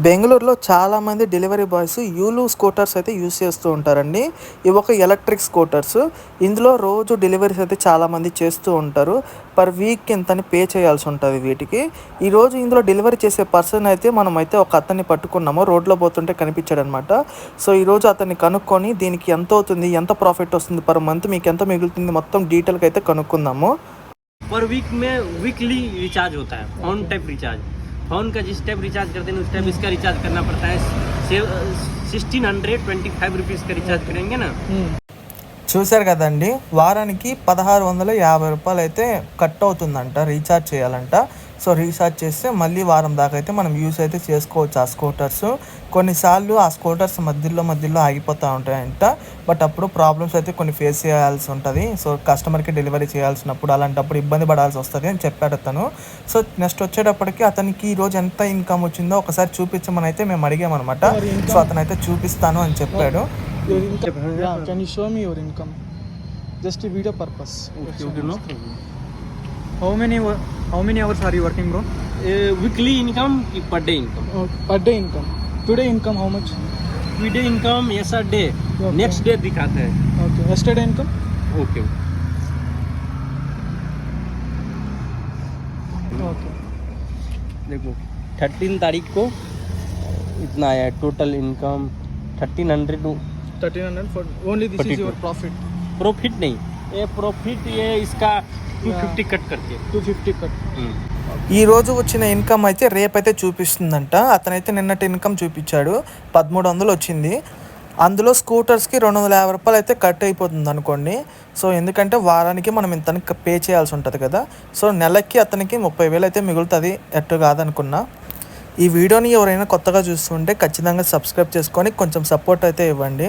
బెంగుళూరులో చాలామంది delivery boys యూలు scooters అయితే యూస్ చేస్తూ ఉంటారండి. ఇవి ఒక ఎలక్ట్రిక్ స్కూటర్స్. ఇందులో రోజు డెలివరీస్ అయితే చాలామంది చేస్తూ ఉంటారు. పర్ వీక్ ఇంతని పే చేయాల్సి ఉంటుంది వీటికి. ఈరోజు ఇందులో డెలివరీ చేసే పర్సన్ అయితే మనమైతే ఒక అతన్ని పట్టుకున్నాము. రోడ్లో పోతుంటే కనిపించాడనమాట. సో ఈరోజు అతన్ని కనుక్కొని దీనికి ఎంత అవుతుంది, ఎంత ప్రాఫిట్ వస్తుంది, పర్ మంత్ మీకు ఎంత మిగులుతుంది, మొత్తం డీటెయిల్గా అయితే కనుక్కుందాము. पर वीक में वीकली रिचार्ज होता है, फोन टाइप रिचार्ज। फोन का जिस टाइप रिचार्ज करते हैं उस टाइप इसका रिचार्ज करना पड़ता है। 1625 का रिचार्ज करेंगे ना। చూశారు కదండి, వారానికి 1650 రూపాయలు అయితే కట్ అవుతుందంట రీఛార్జ్ చేయాలంట. సో రీఛార్జ్ చేస్తే మళ్ళీ వారం దాకా అయితే మనం యూస్ అయితే చేసుకోవచ్చు ఆ స్కూటర్స్. కొన్నిసార్లు ఆ స్కూటర్స్ మధ్యలో ఆగిపోతూ ఉంటాయంట. బట్ అప్పుడు ప్రాబ్లమ్స్ అయితే కొన్ని ఫేస్ చేయాల్సి ఉంటుంది. సో కస్టమర్కి డెలివరీ చేయాల్సినప్పుడు అలాంటప్పుడు ఇబ్బంది పడాల్సి వస్తుంది అని చెప్పాడు అతను. సో నెక్స్ట్ వచ్చేటప్పటికి అతనికి ఈరోజు ఎంత ఇన్కమ్ వచ్చిందో ఒకసారి చూపించమని అయితే మేము అడిగామన్నమాట. సో అతను అయితే చూపిస్తాను అని చెప్పాడు. Your income. Yeah, can you show me your income? Just a video purpose. Okay, no. How many hours are you working, bro? Weekly income ki per day income? Per day income. Today income how much? Today income yes a day. Okay. Next day दिखाते हैं. Okay. Yesterday income? Okay. Okay. देखो 13 तारीख को इतना आया है total income 1300 1300 for only this is 42. your profit. Profit नहीं, ये प्रॉफिट ये इसका 250 कट करके 250 cut. ఈ రోజు వచ్చిన ఇన్కమ్ అయితే రేపైతే చూపిస్తుందంట. అతనైతే నిన్నటి ఇన్కమ్ చూపించాడు, 1300 వచ్చింది. అందులో స్కూటర్స్కి 250 రూపాయలు అయితే కట్ అయిపోతుంది అనుకోండి. సో ఎందుకంటే వారానికి మనం ఇంత పే చేయాల్సి ఉంటుంది కదా. సో నెలకి అతనికి 30,000 అయితే మిగులుతుంది, ఎట్టు కాదనుకున్నా. ఈ వీడియోని ఎవరైనా కొత్తగా చూస్తుంటే ఖచ్చితంగా సబ్స్క్రైబ్ చేసుకొని కొంచెం సపోర్ట్ అయితే ఇవ్వండి.